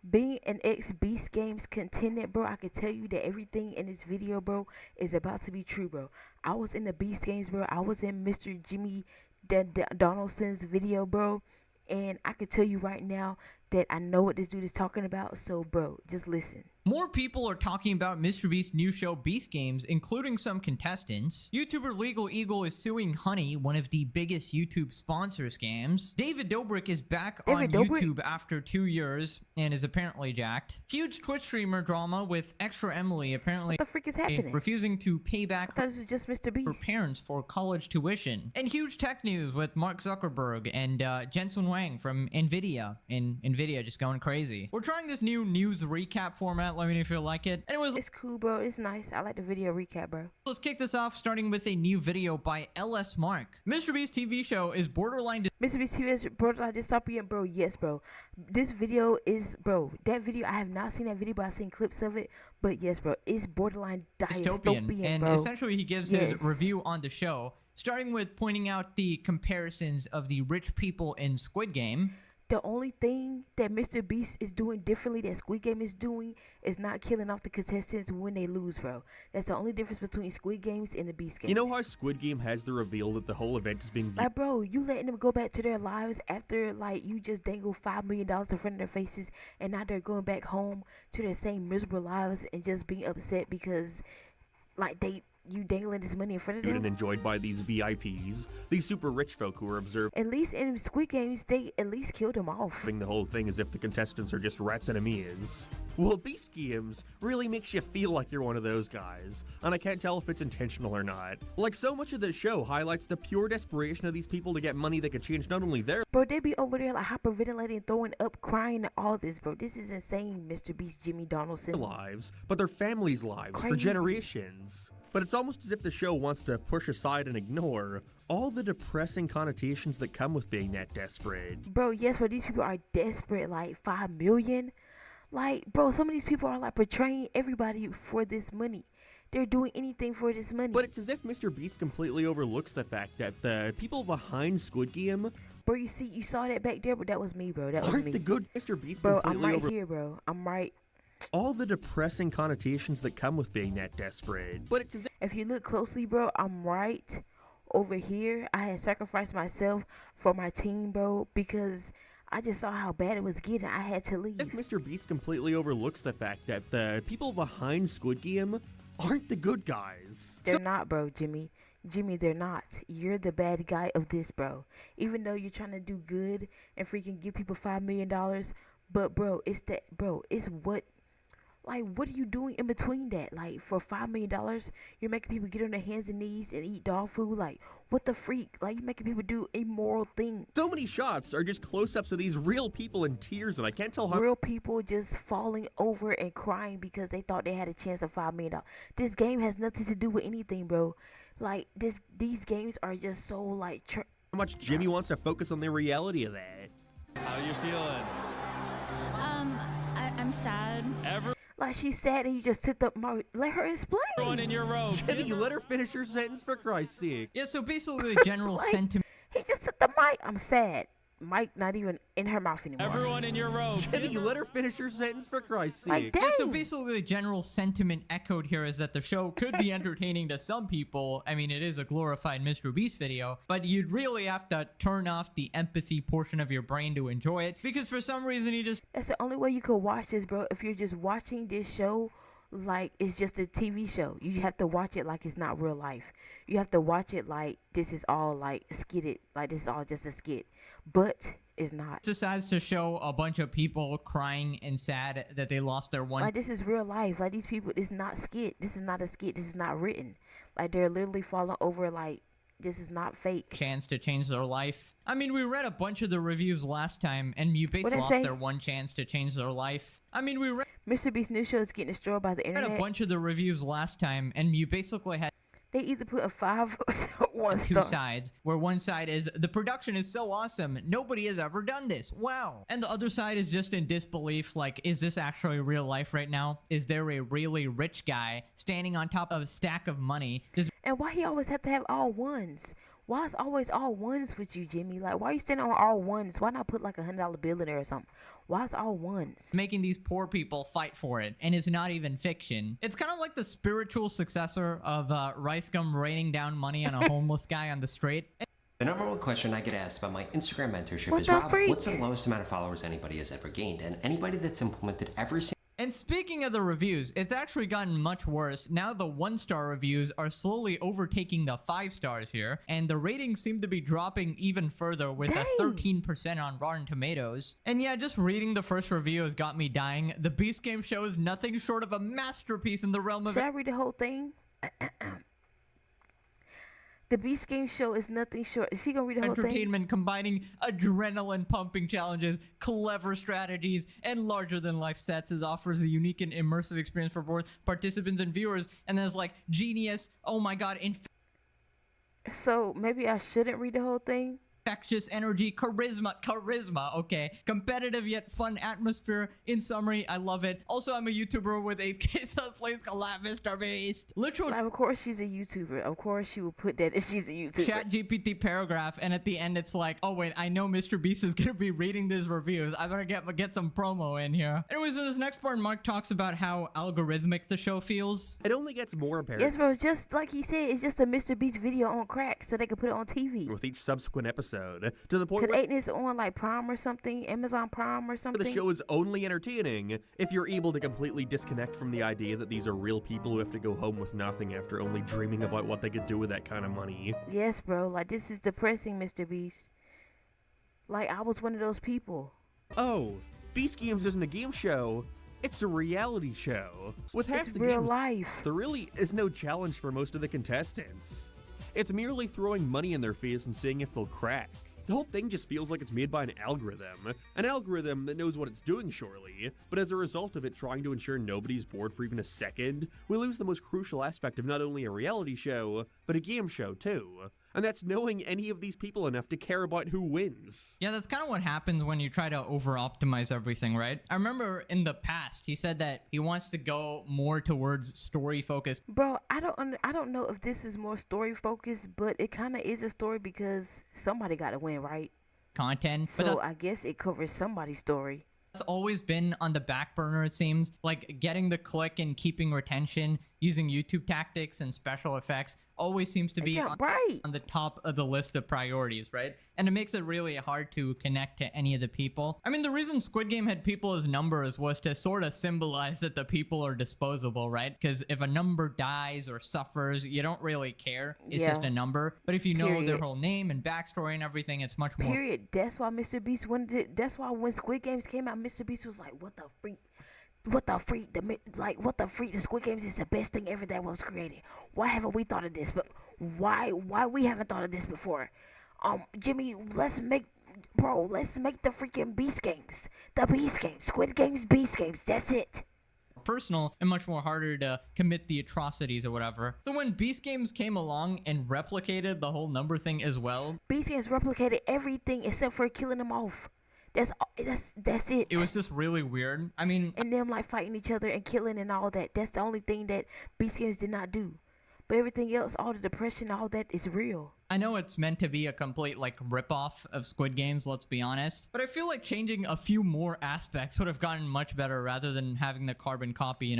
Being an ex Beast Games contendant, bro, I can tell you that everything in this video, bro, is about to be true, bro. I was in the Beast Games, bro. I was in Mr. Jimmy Donaldson's video, bro. And I can tell you right now that I know what this dude is talking about. So, bro, just listen. More people are talking about MrBeast's new show Beast Games, including some contestants. YouTuber Legal Eagle is suing Honey, one of the biggest YouTube sponsor scams. David Dobrik is back on YouTube after 2 years and is apparently jacked. Huge Twitch streamer drama with Extra Emily apparently What the freak is happening? refusing to pay back I thought this was just Mr. Beast. her parents for college tuition. And huge tech news with Mark Zuckerberg and Jensen Huang from Nvidia. And Nvidia just going crazy. We're trying this new news recap format. Let me know if you like it. Anyways, It's cool, bro. It's nice. I like the video recap, bro. let's kick this off starting with a new video by LS Mark. MrBeast's TV show is borderline Mr. Beast TV is borderline dystopian, bro. Yes, bro. This video is, bro. That video, I have not seen that video, but I've seen clips of it. But yes, bro, it's borderline dystopian, and bro. essentially he gives his review on the show, starting with pointing out the comparisons of the rich people in Squid Game. The only thing that Mr. Beast is doing differently that Squid Game is doing is not killing off the contestants when they lose, bro. That's the only difference between Squid Games and the Beast Games. You know how Squid Game has the reveal that the whole event is being like, bro, you letting them go back to their lives after, like, you just dangle $5 million in front of their faces, and now they're going back home to their same miserable lives and just being upset because, like, you dangling this money in front of them. and enjoyed by these VIPs, these super rich folk who are observing At least in Squid Games, they at least killed them off. the whole thing as if the contestants are just rats enemies. Well, Beast Games really makes you feel like you're one of those guys, and I can't tell if it's intentional or not. Like, so much of the show highlights the pure desperation of these people to get money that could change not only their Bro, they be over there like hyperventilating, throwing up, crying, and all this, bro. This is insane, Mr. Beast, Jimmy Donaldson. lives, but their families' lives for Crazy. generations. But it's almost as if the show wants to push aside and ignore all the depressing connotations that come with being that desperate. Bro, yes, bro, these people are desperate, like 5 million. Like, bro, some of these people are like portraying everybody for this money. They're doing anything for this money. But it's as if Mr. Beast completely overlooks the fact that the people behind Squid Game Bro, you saw that back there, but that was me, bro. That was aren't me. the good Mr. Beast Bro, I'm completely right here, bro. I'm right. all the depressing connotations that come with being that desperate. But it's as If you look closely, bro, I'm right over here. I had sacrificed myself for my team, bro, because I just saw how bad it was getting. I had to leave. if Mr. Beast completely overlooks the fact that the people behind Squid Game aren't the good guys. They're not, bro, Jimmy. Jimmy, they're not. You're the bad guy of this, bro. Even though you're trying to do good and freaking give people $5 million, but bro, it's what. Like, what are you doing in between that? Like, for $5 million, you're making people get on their hands and knees and eat dog food? Like, what the freak? Like, you're making people do immoral things. So many shots are just close-ups of these real people in tears, and I can't tell how Real people just falling over and crying because they thought they had a chance of $5 million. This game has nothing to do with anything, bro. Like, these games are just so, like... much Jimmy wants to focus on the reality of that. How you feeling? I'm sad. Like, she's sad and you just took the... Let her explain. Everyone in your row. Jimmy, you let her finish her sentence for Christ's sake. Yeah, so basically the general Like, sentiment He just took the mic. I'm sad. Mic not even in her mouth anymore. Everyone in your row. Jimmy, you let her finish her sentence for Christ's Like, sake. dang. Yeah, so basically the general sentiment echoed here is that the show could be entertaining to some people. I mean, it is a glorified Mr. Beast video, but you'd really have to turn off the empathy portion of your brain to enjoy it, because for some reason you just... That's the only way you could watch this, bro. If you're just watching this show like it's just a TV show, you have to watch it like it's not real life. You have to watch it like this is all like skitted, like this is all just a skit, but it's not. decides to show a bunch of people crying and sad that they lost their one Like, this is real life. Like, these people, this is not skit. This is not a skit. This is not written. Like, they're literally falling over. Like, this is not fake. chance to change their life. I mean, we read a bunch of the reviews last time, and you basically What'd I lost say? their one chance to change their life. I mean, we read Mr. Beast's new show is getting destroyed by the a internet. bunch of the reviews last time, and you basically had They either put a 5 or 1 two star. sides, where one side is the production is so awesome, nobody has ever done this, wow, and the other side is just in disbelief, like, is this actually real life right now? Is there a really rich guy standing on top of a stack of money just And why he always have to have all ones? Why is always all ones with you, Jimmy? Like, why are you standing on all ones? Why not put like $100 bill in there or something? Why is all ones? Making these poor people fight for it, and it's not even fiction. It's kind of like the spiritual successor of Rice Gum raining down money on a homeless guy on the street. The number one question I get asked about my Instagram mentorship What is, the Rob, freak? what's the lowest amount of followers anybody has ever gained? And anybody that's implemented every single And speaking of the reviews, it's actually gotten much worse. Now the 1-star reviews are slowly overtaking the 5 stars here, and the ratings seem to be dropping even further with a 13% on Rotten Tomatoes. And yeah, just reading the first review has got me dying. The Beast Game show is nothing short of a masterpiece in the realm of Should I read the whole thing? The Beast Game show is nothing short. Is he gonna read the whole thing? entertainment, combining adrenaline pumping challenges, clever strategies, and larger than life sets. It offers a unique and immersive experience for both participants and viewers. And then it's like genius, oh my god, So maybe I shouldn't read the whole thing. infectious energy, charisma, okay, competitive yet fun atmosphere. In summary, I love it. Also, I'm a YouTuber with 8K subs. Please collab, Mr. Beast. Literal Like, of course she's a YouTuber. Of course she will put that if she's a YouTuber. chat GPT paragraph, and at the end it's like, oh wait, I know Mr. Beast is gonna be reading these reviews. I better get some promo in here. Anyways, in this next part, Mark talks about how algorithmic the show feels. It only gets more apparent Yes, bro. Just like he said, it's just a Mr. Beast video on crack, so they could put it on TV. with each subsequent episode, to the point Could where ain't this on like Prime or something, Amazon Prime or something? the show is only entertaining if you're able to completely disconnect from the idea that these are real people who have to go home with nothing after only dreaming about what they could do with that kind of money. Yes, bro. Like, this is depressing, Mr. Beast. Like, I was one of those people. Oh, Beast Games isn't a game show. It's a reality show. With half It's the real games, life. there really is no challenge for most of the contestants. It's merely throwing money in their face and seeing if they'll crack. The whole thing just feels like it's made by an algorithm that knows what it's doing, surely, but as a result of it trying to ensure nobody's bored for even a second, we lose the most crucial aspect of not only a reality show, but a game show too. And that's knowing any of these people enough to care about who wins. Yeah, that's kind of what happens when you try to over-optimize everything, right? I remember in the past, he said that he wants to go more towards story-focused Bro, I don't know if this is more story focused, but it kind of is a story because somebody got to win, right? content. But So I guess it covers somebody's story. that's always been on the back burner, it seems. Like getting the click and keeping retention using YouTube tactics and special effects always seems to be Yeah, right. on the top of the list of priorities, right? And it makes it really hard to connect to any of the people. I mean, the reason Squid Game had people as numbers was to sort of symbolize that the people are disposable, right? Because if a number dies or suffers, you don't really care. It's just Yeah. a number. But if you know their Period. whole name and backstory and everything, it's much more. Period. That's why Mr. Beast wanted it. That's why when Squid Games came out, Mr. Beast was like, "What the freak? What the freak? What the freak? The Squid Games is the best thing ever that was created. Why haven't we thought of this? But why we haven't thought of this before? Jimmy, let's make the freaking Beast Games, the Beast Games, Squid Games, Beast Games. That's it." Personal and much more harder to commit the atrocities or whatever. So when Beast Games came along and replicated the whole number thing as well, Beast Games replicated everything except for killing them off. That's it. it was just really weird. I mean, And them like fighting each other and killing and all that. That's the only thing that Beast Games did not do. But everything else, all the depression, all that is real. I know it's meant to be a complete like ripoff of Squid Games, let's be honest, but I feel like changing a few more aspects would have gotten much better rather than having the carbon copy, you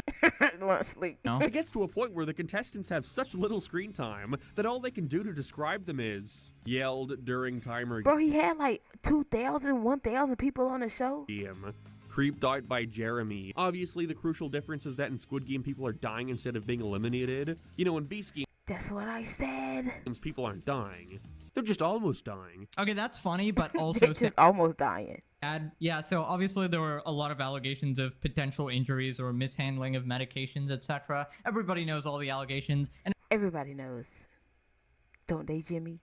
Lunch sleep. know? It gets to a point where the contestants have such little screen time that all they can do to describe them is yelled during timer Bro, he had like 2,000, 1,000 people on the show. game. Creeped out by Jeremy. Obviously, the crucial difference is that in Squid Game, people are dying instead of being eliminated. You know, in Beast That's what I said. Games, people aren't dying. They're just almost dying. Okay, that's funny, but also They're just almost dying. sad. Yeah, so obviously there were a lot of allegations of potential injuries or mishandling of medications, etc. Everybody knows all the allegations, and Everybody knows. Don't they, Jimmy?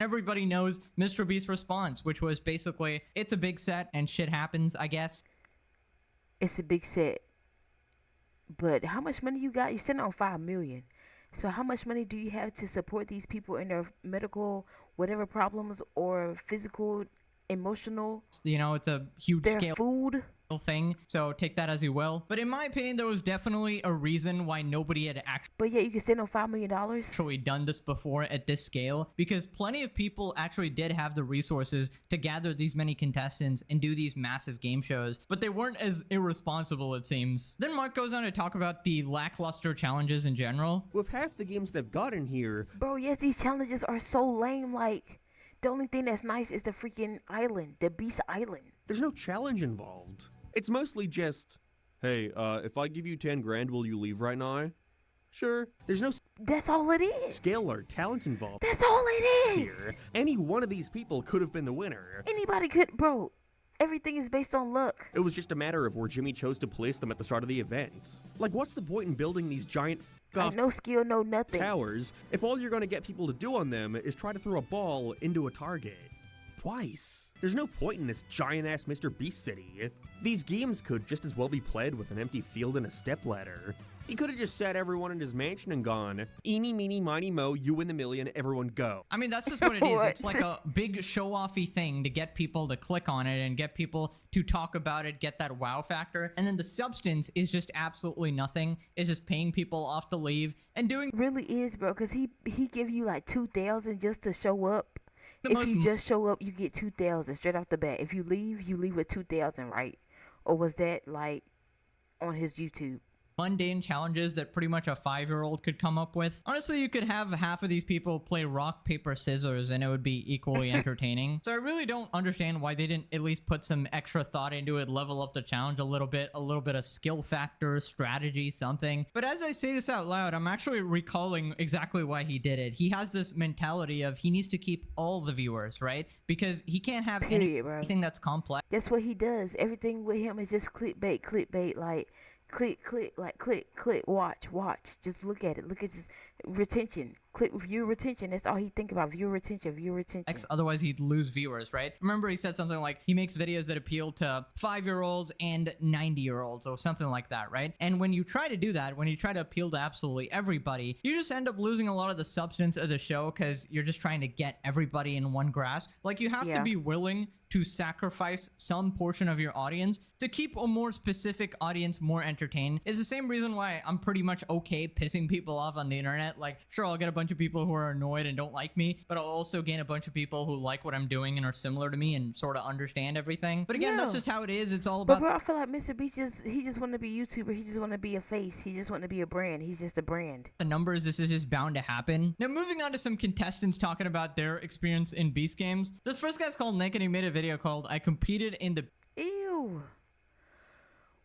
everybody knows Mr. Beast's response, which was basically, it's a big set and shit happens, I guess. It's a big set. But how much money you got? You're sitting on $5 million. So how much money do you have to support these people in their medical, whatever problems or physical, emotional, You know, it's a huge their scale food? thing, so take that as you will. But in my opinion, there was definitely a reason why nobody had But yeah, you can send them $5 million. actually done this before at this scale, because plenty of people actually did have the resources to gather these many contestants and do these massive game shows, but they weren't as irresponsible, it seems. Then Mark goes on to talk about the lackluster challenges in general. With half the games they've got in here, Bro, yes, these challenges are so lame. Like, the only thing that's nice is the freaking island, the Beast Island. there's no challenge involved. It's mostly just, hey, if I give you 10 grand, will you leave right now? Sure. There's no That's all it is. skill or talent involved That's all it is. here. Any one of these people could have been the winner. Anybody could, bro. Everything is based on luck. It was just a matter of where Jimmy chose to place them at the start of the event. Like, what's the point in building these giant Like, no skill, no nothing. towers if all you're going to get people to do on them is try to throw a ball into a target? Twice. There's no point in this giant-ass Mr. Beast city. These games could just as well be played with an empty field and a stepladder. He could have just sat everyone in his mansion and gone, eeny, meeny, miny, mo, you win the million, everyone go. I mean, that's just what it is. What? It's like a big show-offy thing to get people to click on it and get people to talk about it, get that wow factor. And then the substance is just absolutely nothing. It's just paying people off to leave and doing Really is, bro, because he give you like 2,000 just to show up. The If most you just show up, you get 2,000 straight off the bat. If you leave with 2,000, right? Or was that like on his YouTube? mundane challenges that pretty much a 5-year-old could come up with. Honestly, you could have half of these people play rock, paper, scissors and it would be equally entertaining. So I really don't understand why they didn't at least put some extra thought into it, level up the challenge a little bit of skill factor, strategy, something. But as I say this out loud, I'm actually recalling exactly why he did it. He has this mentality of he needs to keep all the viewers, right? Because he can't have Period, bro. anything that's complex. That's what he does. Everything with him is just clickbait, like click, watch. Just look at it. Look at his retention. Click viewer retention. That's all he think about. Viewer retention. Otherwise, he'd lose viewers, right? Remember, he said something like he makes videos that appeal to 5-year-olds and 90-year-olds or something like that, right? And when you try to do that, when you try to appeal to absolutely everybody, you just end up losing a lot of the substance of the show because you're just trying to get everybody in one grasp. Like, you have to be willing to sacrifice some portion of your audience to keep a more specific audience more entertained. Is the same reason why I'm pretty much okay pissing people off on the internet. Like, sure, I'll get a bunch of people who are annoyed and don't like me, but I'll also gain a bunch of people who like what I'm doing and are similar to me and sort of understand everything. But again, that's just how it is. It's all about... But bro, I feel like Mr. Beast he just want to be a YouTuber. He just want to be a face. He just want to be a brand. He's just a brand. The numbers. This is just bound to happen. Now, moving on to some contestants talking about their experience in Beast Games. This first guy's called Nick, and he made a video called I competed in the Ew.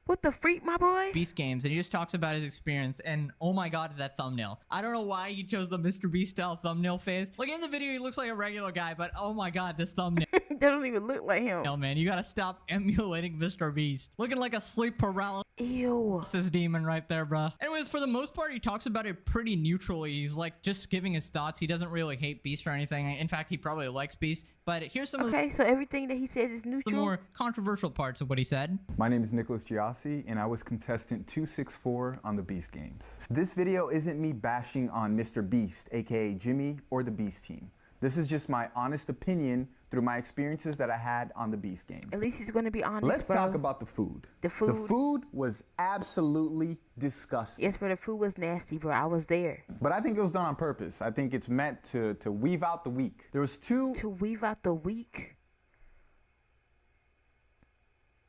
What the freak, my boy? Beast Games, and he just talks about his experience, and oh my god, that thumbnail. I don't know why he chose the Mr. Beast style thumbnail face. Like, in the video, he looks like a regular guy, but oh my god, this thumbnail. That don't even look like him. Hell, man, you gotta stop emulating Mr. Beast. Looking like a sleep paralysis Ew. demon right there, bruh. Anyways, for the most part, he talks about it pretty neutrally. He's like just giving his thoughts. He doesn't really hate Beast or anything. In fact, he probably likes Beast. But here's some of So everything that he says is the neutral. more controversial parts of what he said. My name is Nicholas Giassi, and I was contestant 264 on the Beast Games. This video isn't me bashing on Mr. Beast, aka Jimmy, or the Beast team. This is just my honest opinion through my experiences that I had on the Beast Games. At least he's gonna be honest, Let's bro. talk about the food. The food. The food was absolutely disgusting. Yes, bro, the food was nasty, bro. I was there. But I think it was done on purpose. I think it's meant to weave out the weak. There was two... To weave out the weak?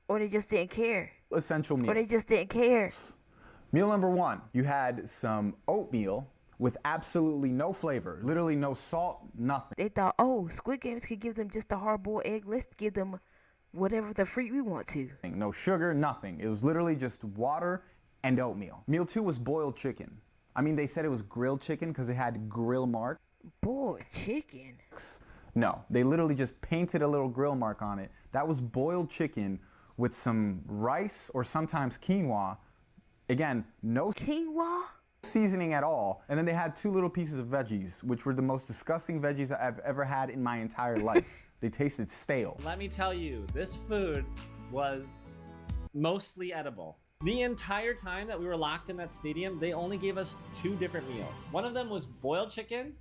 Or they just didn't care? essential meals. Or they just didn't care? Meal number one, you had some oatmeal with absolutely no flavor, literally no salt, nothing. They thought, oh, Squid Games could give them just a hard-boiled egg. Let's give them whatever the freak we want to. No sugar, nothing. It was literally just water and oatmeal. Meal two was boiled chicken. I mean, they said it was grilled chicken because it had grill marks. Boiled chicken? No, they literally just painted a little grill mark on it. That was boiled chicken with some rice or sometimes quinoa. Again, no Quinoa? seasoning at all. And then they had two little pieces of veggies, which were the most disgusting veggies that I've ever had in my entire life. They tasted stale. Let me tell you, this food was mostly edible. The entire time that we were locked in that stadium, they only gave us 2 different meals. One of them was boiled chicken.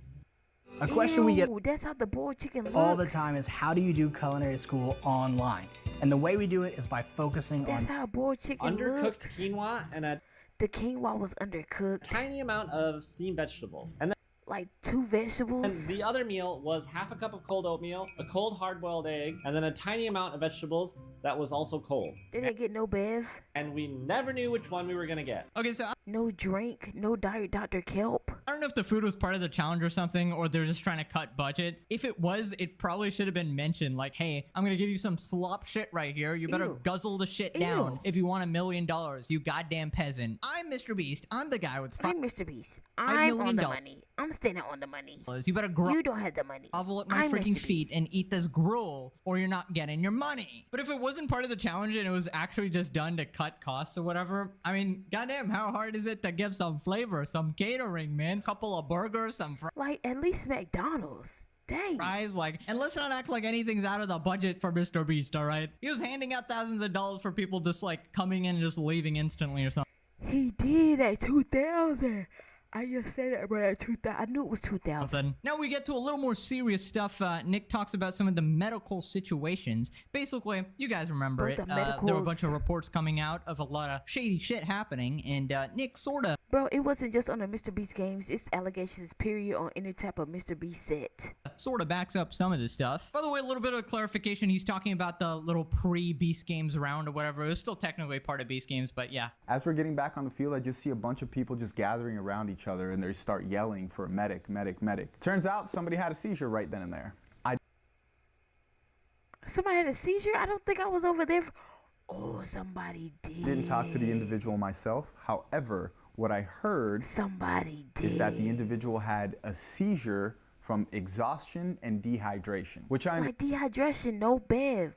A question we get Ew, that's how the boiled chicken looks. all the time is, how do you do culinary school online? And the way we do it is by focusing That's on how a boiled chicken Undercooked looks. quinoa and a The quinoa was undercooked. tiny amount of steamed vegetables. And Like 2 vegetables. the other meal was half a cup of cold oatmeal, a cold hard-boiled egg, and then a tiny amount of vegetables that was also cold. They didn't get no bev, And we never knew which one we were gonna get. Okay, so no drink, no diet Dr. Kelp. I don't know if the food was part of the challenge or something, or they're just trying to cut budget. If it was, it probably should have been mentioned, like, hey, I'm gonna give you some slop shit right here. You better Ew. guzzle the shit Ew. down if you want $1 million, you goddamn peasant. I'm Mr. Beast. I'm the guy with I'm Mr. Beast. $5 I'm on million. the money. I'm standing on the money. You better You don't have the money. grovel at my I'm freaking Mr. feet Beast. and eat this gruel, or you're not getting your money. But if it wasn't part of the challenge and it was actually just done to cut costs or whatever, I mean, goddamn, how hard is it to give some flavor, some catering, man? Couple of burgers, some Like, at least McDonald's. Dang. fries, like, and let's not act like anything's out of the budget for Mr. Beast, all right? He was handing out thousands of dollars for people just like coming in and just leaving instantly or something. He did at 2000. I just said it right at 2000. I knew it was 2000. Now we get to a little more serious stuff. Nick talks about some of the medical situations. Basically, you guys remember Bro, it. the There were a bunch of medicals. reports coming out of a lot of shady shit happening, and Nick sort of Bro, it wasn't just on the Mr. Beast games. It's allegations, period, on any type of Mr. Beast set. backs up some of this stuff. By the way, a little bit of clarification. He's talking about the little pre-Beast Games round or whatever. It was still technically part of Beast Games, but yeah. As we're getting back on the field, I just see a bunch of people just gathering around each other and they start yelling for a medic, medic, medic. Turns out somebody had a seizure right then and there. I Somebody had a seizure? I don't think I was over there. Oh, somebody did. didn't talk to the individual myself. However, what I heard Somebody did. is that the individual had a seizure from exhaustion and dehydration, which I Like dehydration, no bev,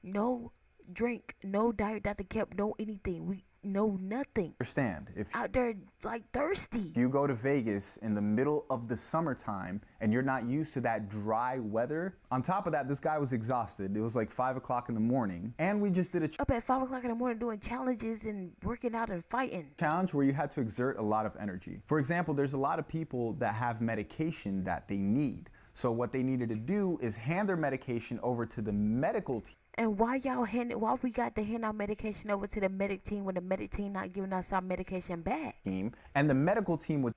no drink, no diet Dr. Kelp, no anything. We no nothing. understand. If Out there like thirsty. you go to Vegas in the middle of the summertime and you're not used to that dry weather, on top of that, this guy was exhausted. It was like 5 o'clock in the morning, and we just did a Up at 5 o'clock in the morning doing challenges and working out and fighting. challenge where you had to exert a lot of energy. For example, there's a lot of people that have medication that they need. So what they needed to do is hand their medication over to the medical And why we got to hand our medication over to the medic team when the medic team not giving us our medication back? team, and the medical team would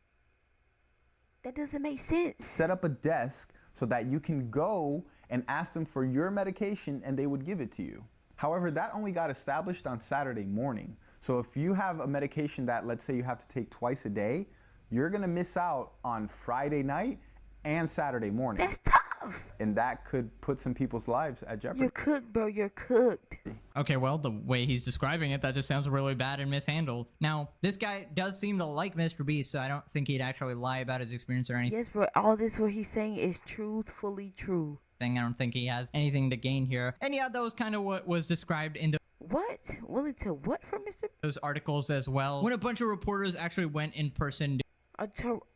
That doesn't make sense. set up a desk so that you can go and ask them for your medication and they would give it to you. However, that only got established on Saturday morning. So if you have a medication that, let's say, you have to take twice a day, you're gonna miss out on Friday night and Saturday morning. That's tough. And that could put some people's lives at jeopardy. You're cooked, bro. You're cooked. Okay, well, the way he's describing it, that just sounds really bad and mishandled. Now, this guy does seem to like Mr. Beast, so I don't think he'd actually lie about his experience or anything. Yes, bro. All this what he's saying is truthfully true. I don't think he has anything to gain here. And yeah, that was kind of what was described in What? Willing to what from Mr. those articles as well. When a bunch of reporters actually went in person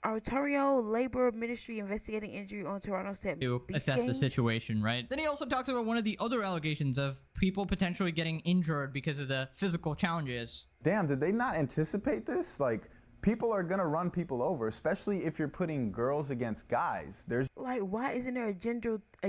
Ontario Labor Ministry investigating injury on Toronto set. to Beast assess the Games? situation, right? Then he also talks about one of the other allegations of people potentially getting injured because of the physical challenges. Damn, did they not anticipate this? Like, people are gonna run people over, especially if you're putting girls against guys. There's Like, why isn't there a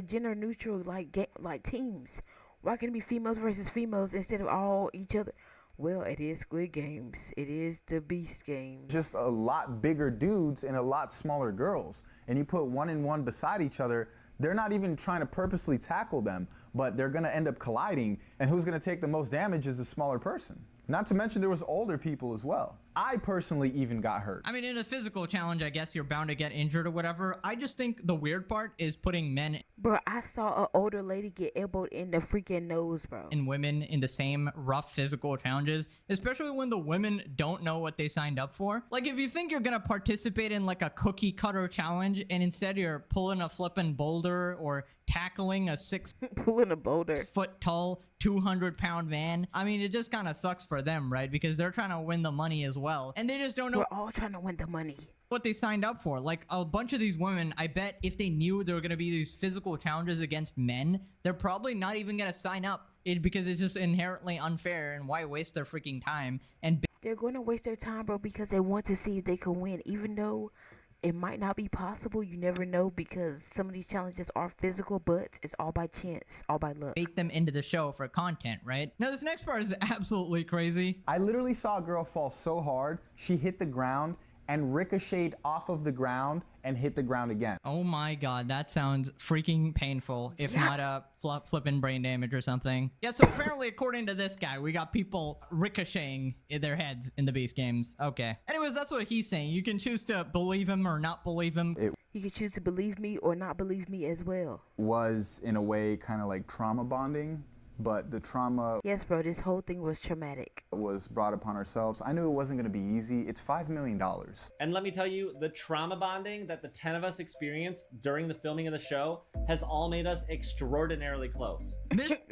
gender neutral like teams? Why can't it be females versus females instead of all each other? Well, it is Squid Games. It is the Beast Games. just a lot bigger dudes and a lot smaller girls. And you put one and one beside each other, they're not even trying to purposely tackle them, but they're gonna end up colliding, and who's gonna take the most damage is the smaller person. Not to mention there was older people as well. I personally even got hurt. I mean, in a physical challenge, I guess you're bound to get injured or whatever. I just think the weird part is putting men Bro, I saw an older lady get elbowed in the freaking nose, bro. and women in the same rough physical challenges, especially when the women don't know what they signed up for. Like, if you think you're gonna participate in like a cookie cutter challenge and instead you're pulling a flippin' boulder or tackling a 6 Pulling a boulder. foot tall 200-pound man, I mean, it just kind of sucks for them, right? Because they're trying to win the money as well, and they just don't know We're all trying to win the money. what they signed up for. Like, a bunch of these women, I bet if they knew there were going to be these physical challenges against men, they're probably not even going to sign up because it's just inherently unfair, and why waste their freaking time? And They're going to waste their time, bro, because they want to see if they can win, even though It might not be possible. You never know because some of these challenges are physical, but it's all by chance, all by luck. bait them into the show for content, right? Now, this next part is absolutely crazy. I literally saw a girl fall so hard, she hit the ground and ricocheted off of the ground and hit the ground again. Oh my god, that sounds freaking painful, if not a flippin' brain damage or something. Yeah, so apparently, according to this guy, we got people ricocheting in their heads in the Beast games. Okay. Anyways, that's what he's saying. You can choose to believe him or not believe him. You can choose to believe me or not believe me as well. Was in a way kind of like trauma bonding, but the trauma Yes, bro, this whole thing was traumatic. was brought upon ourselves. I knew it wasn't going to be easy. It's $5 million. And let me tell you, the trauma bonding that the 10 of us experienced during the filming of the show has all made us extraordinarily close.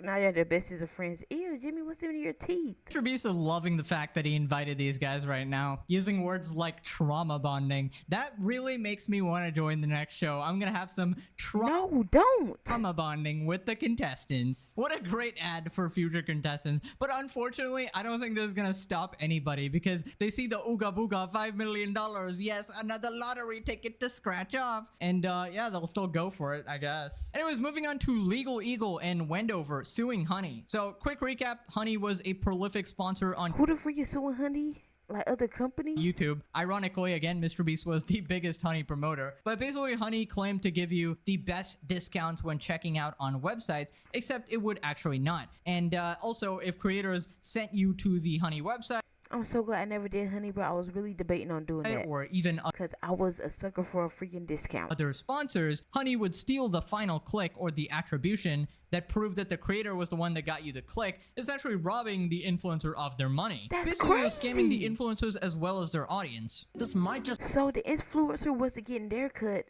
Now you're the bestest of friends. Ew, Jimmy, what's in your teeth? Mr. Beast is loving the fact that he invited these guys right now, using words like trauma bonding. That really makes me want to join the next show. I'm gonna have some No, don't. trauma bonding with the contestants. What a great ad for future contestants. But unfortunately, I don't think this is gonna stop anybody because they see the Ooga Booga $5 million. Yes, another lottery ticket to scratch off. And yeah, they'll still go for it, I guess. Anyways, moving on to Legal Eagle and Wendover suing Honey. So quick recap, Honey was a prolific sponsor on Who the freak is suing Honey? Like other companies? YouTube. Ironically, again, Mr. Beast was the biggest Honey promoter. But basically, Honey claimed to give you the best discounts when checking out on websites, except it would actually not. And also, if creators sent you to the Honey website, I'm so glad I never did Honey, bro. I was really debating on doing that. or even Because I was a sucker for a freaking discount. other sponsors, Honey would steal the final click or the attribution that proved that the creator was the one that got you the click, essentially robbing the influencer of their money. That's Basically, it was scamming the crazy. influencers as well as their audience. This might just So the influencer wasn't getting their cut,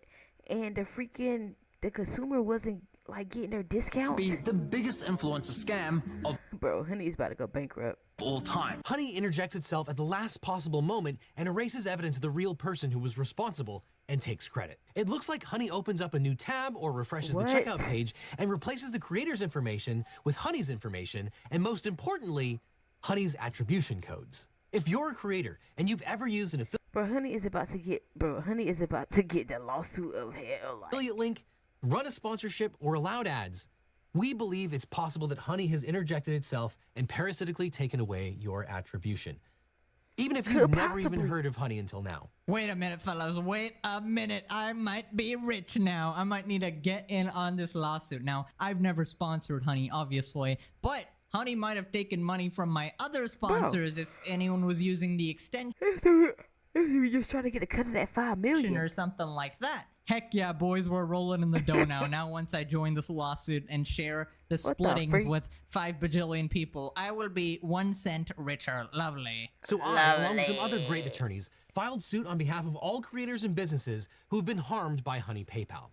and the consumer wasn't like getting their discount. be the biggest influencer scam of Bro, Honey's about to go bankrupt. all time. Honey interjects itself at the last possible moment and erases evidence of the real person who was responsible and takes credit. It looks like Honey opens up a new tab or refreshes What? the checkout page and replaces the creator's information with Honey's information, and most importantly, Honey's attribution codes. If you're a creator and you've ever used an Bro, Honey is about to get the lawsuit of hell. Like, affiliate link, run a sponsorship, or allowed ads, we believe it's possible that Honey has interjected itself and parasitically taken away your attribution. Even if you've Could never even possibly. heard of Honey until now. Wait a minute, fellas. Wait a minute. I might be rich now. I might need to get in on this lawsuit. Now, I've never sponsored Honey, obviously, but Honey might have taken money from my other sponsors if anyone was using the extension you're just trying to get a cut of that $5 million. or something like that. Heck yeah, boys, we're rolling in the dough now. Now, once I join this lawsuit and share the What the splittings freak? with 5 bajillion people, I will be 1 cent richer. Lovely. So I, along with some other great attorneys, filed suit on behalf of all creators and businesses who have been harmed by Honey PayPal.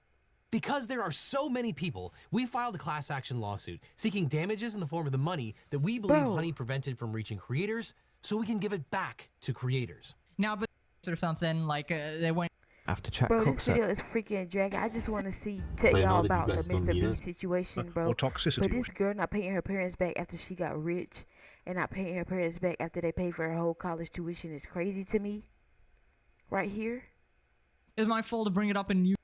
Because there are so many people, we filed a class action lawsuit seeking damages in the form of the money that we believe Bro. Honey prevented from reaching creators so we can give it back to creators. Now, but or something like they went. After chat Bro, this cocksucker. video is freaking dragging. I just want to tell Man, y'all how did you about the guys don't Mr. need Beast it? situation, bro. Or toxicity But or this girl not paying her parents back after she got rich, and not paying her parents back after they paid for her whole college tuition is crazy to me. Right here. It's my fault to bring it up in you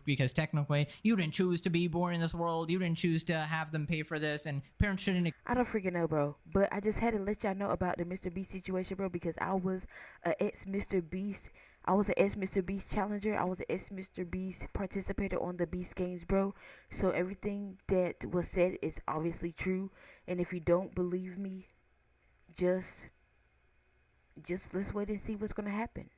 because technically you didn't choose to be born in this world. You didn't choose to have them pay for this, and parents shouldn't. I don't freaking know, bro. But I just had to let y'all know about the Mr. Beast situation, bro, because I was a ex-Mr. Beast. I was an ex-Mr. Beast challenger. I was an ex-Mr. Beast participator on the Beast games, bro. So everything that was said is obviously true. And if you don't believe me, just let's wait and see what's gonna happen.